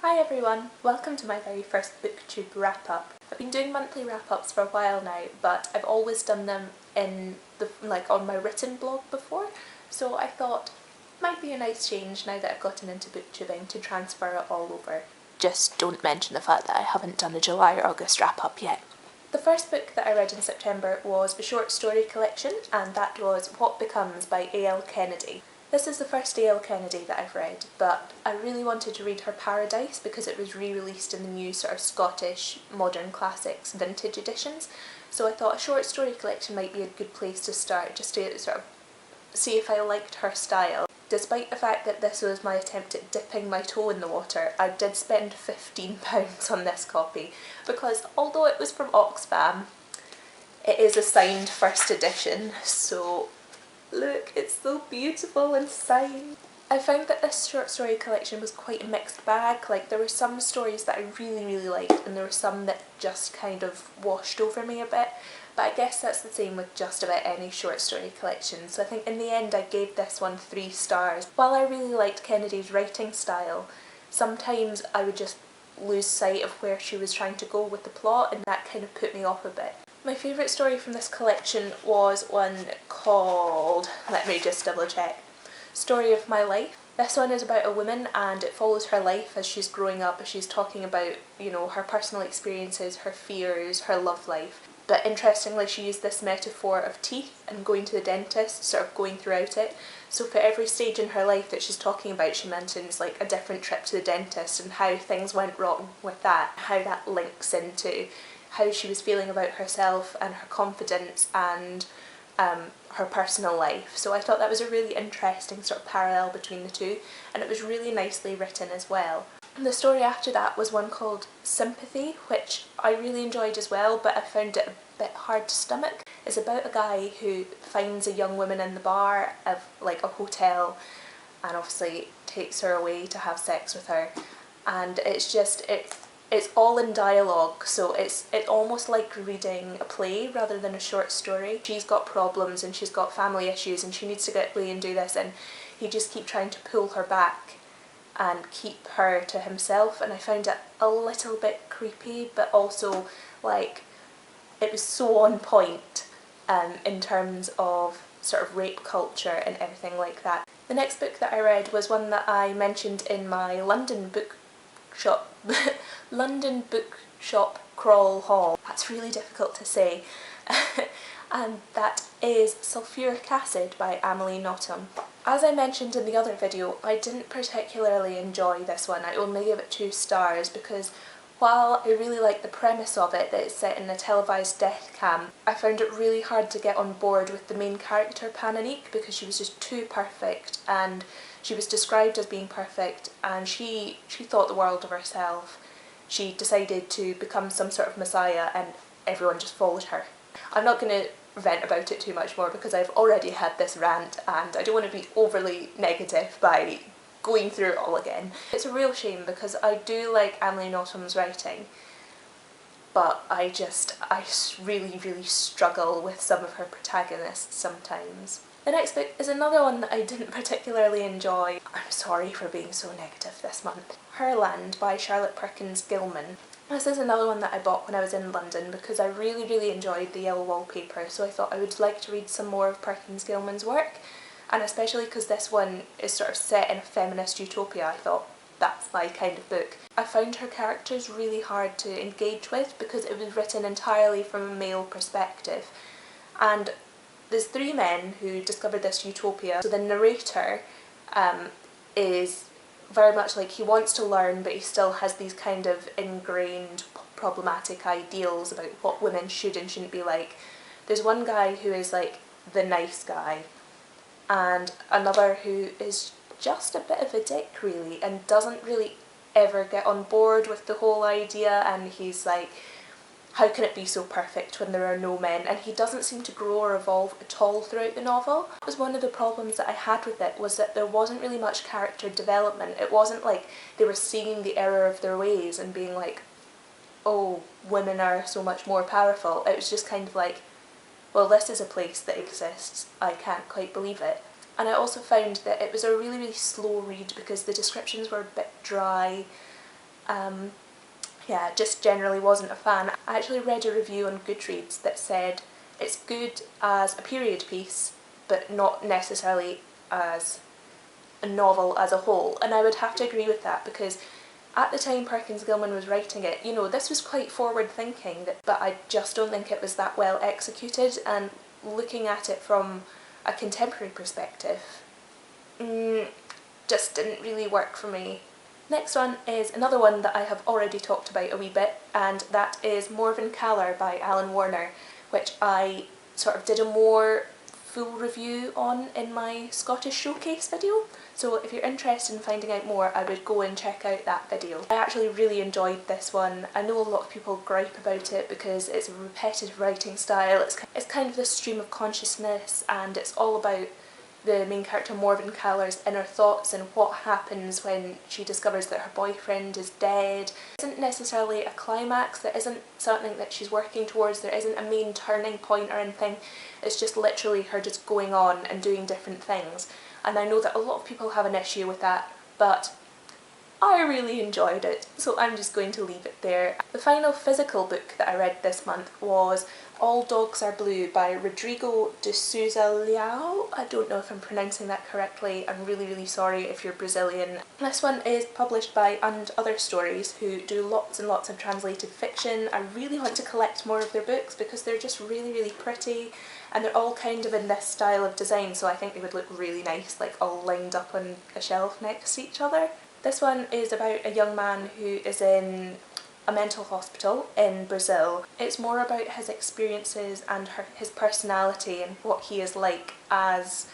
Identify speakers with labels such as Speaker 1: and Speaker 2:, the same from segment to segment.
Speaker 1: Hi everyone, welcome to my very first booktube wrap-up. I've been doing monthly wrap-ups for a while now, but I've always done them in on my written blog before, so I thought it might be a nice change now that I've gotten into booktubing to transfer it all over. Just don't mention the fact that I haven't done a July or August wrap-up yet. The first book that I read in September was a short story collection, and that was What Becomes by A.L. Kennedy. This is the first A.L. Kennedy that I've read, but I really wanted to read her Paradise because it was re-released in the new sort of Scottish modern classics vintage editions, so I thought a short story collection might be a good place to start, just to sort of see if I liked her style. Despite the fact that this was my attempt at dipping my toe in the water, I did spend £15 on this copy, because although it was from Oxfam, it is a signed first edition, so look, it's so beautiful and signed. I found that this short story collection was quite a mixed bag. Like, there were some stories that I really liked, and there were some that just kind of washed over me a bit, but I guess that's the same with just about any short story collection, so I think in the end I gave this one 3 stars. While I really liked Kennedy's writing style, sometimes I would just lose sight of where she was trying to go with the plot, and that kind of put me off a bit. My favourite story from this collection was one called, let me just double check, Story of My Life. This one is about a woman, and it follows her life as she's growing up, as she's talking about, you know, her personal experiences, her fears, her love life. But interestingly, she used this metaphor of teeth and going to the dentist, sort of going throughout it. So for every stage in her life that she's talking about, she mentions like a different trip to the dentist and how things went wrong with that, how that links into how she was feeling about herself and her confidence and her personal life. So I thought that was a really interesting sort of parallel between the two, and it was really nicely written as well. The story after that was one called Sympathy, which I really enjoyed as well, but I found it a bit hard to stomach. It's about a guy who finds a young woman in the bar of like a hotel, and obviously takes her away to have sex with her, and it's all in dialogue, so it's almost like reading a play rather than a short story. She's got problems and she's got family issues and she needs to get away and do this, and he just keeps trying to pull her back and keep her to himself, and I found it a little bit creepy, but also like it was so on point in terms of sort of rape culture and everything like that. The next book that I read was one that I mentioned in my London bookshop crawl haul. That's really difficult to say. And that is Sulphuric Acid by Amelie Nothomb. As I mentioned in the other video, I didn't particularly enjoy this one. I only gave it 2 stars because while I really like the premise of it, that it's set in a televised death camp, I found it really hard to get on board with the main character Pananique because she was just too perfect, and she was described as being perfect, and she thought the world of herself. She decided to become some sort of messiah and everyone just followed her. I'm not going to vent about it too much more because I've already had this rant and I don't want to be overly negative by going through it all again. It's a real shame because I do like Amelie Notthomb's writing, but I really struggle with some of her protagonists sometimes. The next book is another one that I didn't particularly enjoy. I'm sorry for being so negative this month. Herland by Charlotte Perkins Gilman. This is another one that I bought when I was in London because I really enjoyed the yellow wallpaper, so I thought I would like to read some more of Perkins Gilman's work, and especially because this one is sort of set in a feminist utopia, I thought that's my kind of book. I found her characters really hard to engage with because it was written entirely from a male perspective, and there's 3 men who discovered this utopia. So the narrator is very much like, he wants to learn but he still has these kind of ingrained problematic ideals about what women should and shouldn't be like. There's one guy who is like the nice guy, and another who is just a bit of a dick really and doesn't really ever get on board with the whole idea, and he's like, how can it be so perfect when there are no men? And he doesn't seem to grow or evolve at all throughout the novel. That was one of the problems that I had with it, was that there wasn't really much character development. It wasn't like they were seeing the error of their ways and being like, oh, women are so much more powerful. It was just kind of like, well, this is a place that exists. I can't quite believe it. And I also found that it was a really slow read because the descriptions were a bit dry Yeah, just generally wasn't a fan. I actually read a review on Goodreads that said it's good as a period piece, but not necessarily as a novel as a whole, and I would have to agree with that, because at the time Perkins Gilman was writing it, you know, this was quite forward thinking, but I just don't think it was that well executed, and looking at it from a contemporary perspective, just didn't really work for me. Next one is another one that I have already talked about a wee bit, and that is Morven Caller by Alan Warner, which I sort of did a more full review on in my Scottish Showcase video. So if you're interested in finding out more, I would go and check out that video. I actually really enjoyed this one. I know a lot of people gripe about it because it's a repetitive writing style. It's kind of this stream of consciousness, and it's all about the main character Morven Caller's inner thoughts and what happens when she discovers that her boyfriend is dead. It isn't necessarily a climax, there isn't something that she's working towards, there isn't a main turning point or anything. It's just literally her just going on and doing different things. And I know that a lot of people have an issue with that, but I really enjoyed it, so I'm just going to leave it there. The final physical book that I read this month was All Dogs Are Blue by Rodrigo de Souza Leao. I don't know if I'm pronouncing that correctly. I'm really sorry if you're Brazilian. This one is published by And Other Stories, who do lots and lots of translated fiction. I really want to collect more of their books because they're just really pretty, and they're all kind of in this style of design, so I think they would look really nice, like all lined up on a shelf next to each other. This one is about a young man who is in a mental hospital in Brazil. It's more about his experiences and his personality and what he is like as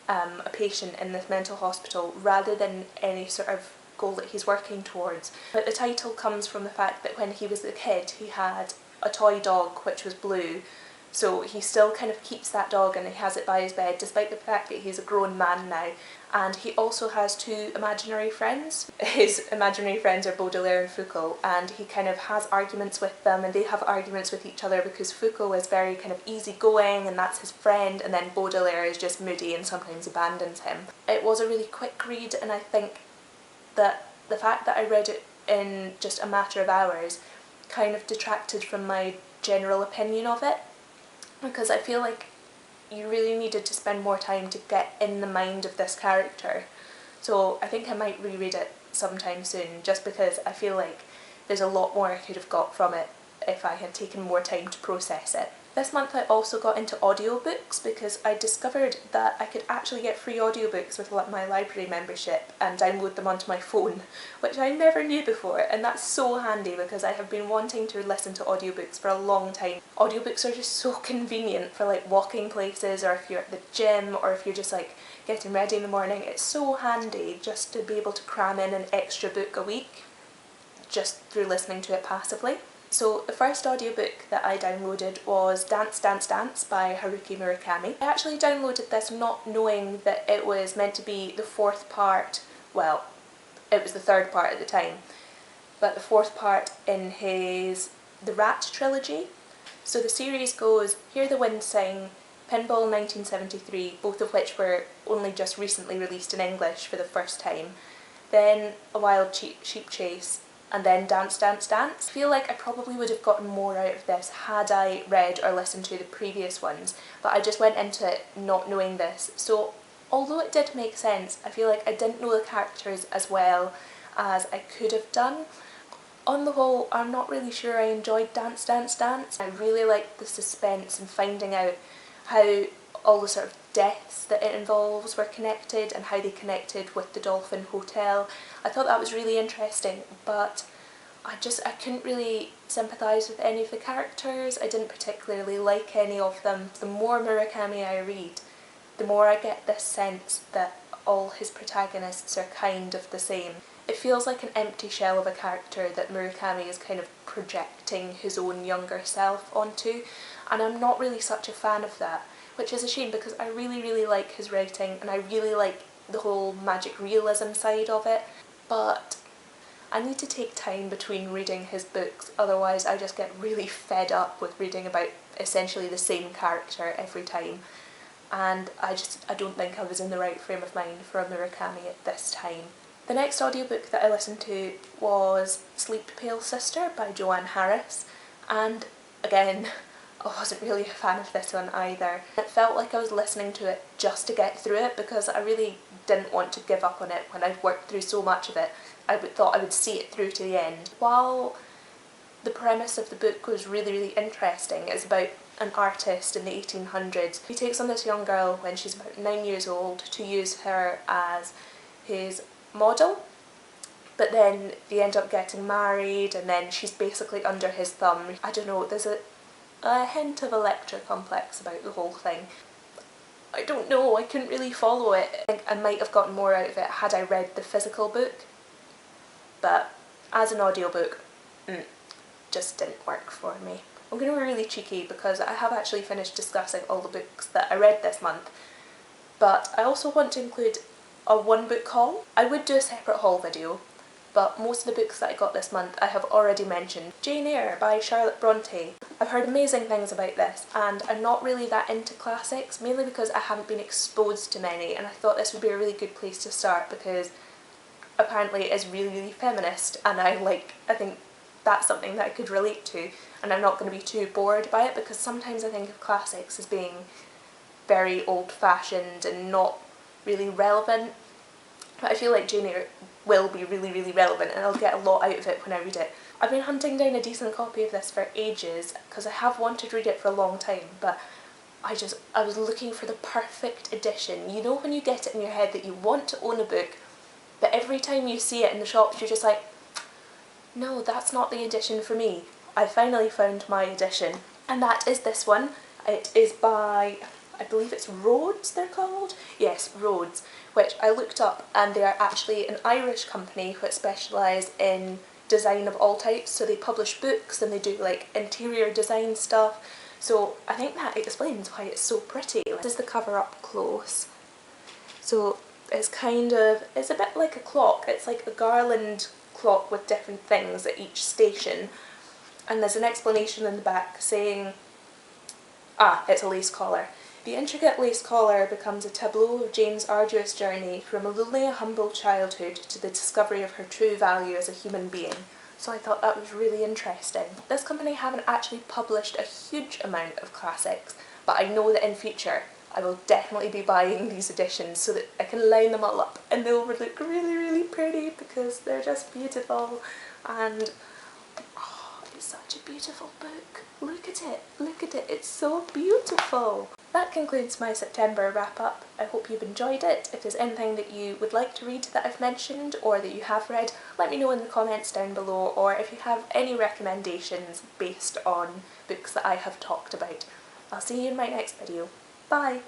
Speaker 1: a patient in this mental hospital, rather than any sort of goal that he's working towards. But the title comes from the fact that when he was a kid he had a toy dog which was blue, so he still kind of keeps that dog and he has it by his bed despite the fact that he's a grown man now. And he also has two imaginary friends. His imaginary friends are Baudelaire and Foucault, and he kind of has arguments with them, and they have arguments with each other because Foucault is very kind of easygoing and that's his friend, and then Baudelaire is just moody and sometimes abandons him. It was a really quick read, and I think that the fact that I read it in just a matter of hours kind of detracted from my general opinion of it, because I feel like you really needed to spend more time to get in the mind of this character. So I think I might reread it sometime soon, just because I feel like there's a lot more I could have got from it if I had taken more time to process it. This month I also got into audiobooks because I discovered that I could actually get free audiobooks with my library membership and download them onto my phone, which I never knew before, and that's so handy because I have been wanting to listen to audiobooks for a long time. Audiobooks are just so convenient for like walking places, or if you're at the gym, or if you're just like getting ready in the morning. It's so handy just to be able to cram in an extra book a week just through listening to it passively. So the first audiobook that I downloaded was Dance Dance Dance by Haruki Murakami. I actually downloaded this not knowing that it was meant to be the fourth part, well, it was the third part at the time, but the fourth part in his The Rat trilogy. So the series goes Hear the Wind Sing, Pinball 1973, both of which were only just recently released in English for the first time, then A Wild Sheep Chase, and then Dance Dance Dance. I feel like I probably would have gotten more out of this had I read or listened to the previous ones, but I just went into it not knowing this. So although it did make sense, I feel like I didn't know the characters as well as I could have done. On the whole, I'm not really sure I enjoyed Dance Dance Dance. I really liked the suspense and finding out how all the sort of deaths that it involves were connected and how they connected with the Dolphin Hotel. I thought that was really interesting, but I couldn't really sympathise with any of the characters. I didn't particularly like any of them. The more Murakami I read, the more I get this sense that all his protagonists are kind of the same. It feels like an empty shell of a character that Murakami is kind of projecting his own younger self onto, and I'm not really such a fan of that, which is a shame because I really like his writing and I really like the whole magic realism side of it, but I need to take time between reading his books, otherwise I just get really fed up with reading about essentially the same character every time, and I don't think I was in the right frame of mind for a Murakami at this time. The next audiobook that I listened to was Sleep Pale Sister by Joanne Harris, and again, I wasn't really a fan of this one either. It felt like I was listening to it just to get through it because I really didn't want to give up on it when I'd worked through so much of it. I thought I would see it through to the end. While the premise of the book was really interesting, it's about an artist in the 1800s. He takes on this young girl when she's about 9 years old to use her as his model, but then they end up getting married and then she's basically under his thumb. I don't know, there's a hint of Electra complex about the whole thing. I don't know, I couldn't really follow it. I think I might have gotten more out of it had I read the physical book, but as an audiobook, just didn't work for me. I'm going to be really cheeky because I have actually finished discussing all the books that I read this month, but I also want to include a one book haul. I would do a separate haul video, but most of the books that I got this month I have already mentioned. Jane Eyre by Charlotte Bronte. I've heard amazing things about this and I'm not really that into classics, mainly because I haven't been exposed to many, and I thought this would be a really good place to start because apparently it is really feminist and I think that's something that I could relate to, and I'm not going to be too bored by it because sometimes I think of classics as being very old-fashioned and not really relevant, but I feel like Jane Eyre will be really relevant and I'll get a lot out of it when I read it. I've been hunting down a decent copy of this for ages because I have wanted to read it for a long time, but I was looking for the perfect edition. You know when you get it in your head that you want to own a book, but every time you see it in the shops you're just like, no, that's not the edition for me. I finally found my edition, and that is this one. It is by, I believe it's Rhodes they're called? Yes, Rhodes, which I looked up and they are actually an Irish company who specialise in design of all types, so they publish books and they do like interior design stuff, so I think that explains why it's so pretty. This is the cover up close. So it's it's a bit like a clock, it's like a garland clock with different things at each station, and there's an explanation in the back saying, it's a lace collar. The intricate lace collar becomes a tableau of Jane's arduous journey from a lonely and humble childhood to the discovery of her true value as a human being. So I thought that was really interesting. This company haven't actually published a huge amount of classics, but I know that in future I will definitely be buying these editions so that I can line them all up and they'll look really pretty because they're just beautiful, and it's such a beautiful book. Look at it, it's so beautiful. That concludes my September wrap up. I hope you've enjoyed it. If there's anything that you would like to read that I've mentioned or that you have read, let me know in the comments down below, or if you have any recommendations based on books that I have talked about. I'll see you in my next video. Bye!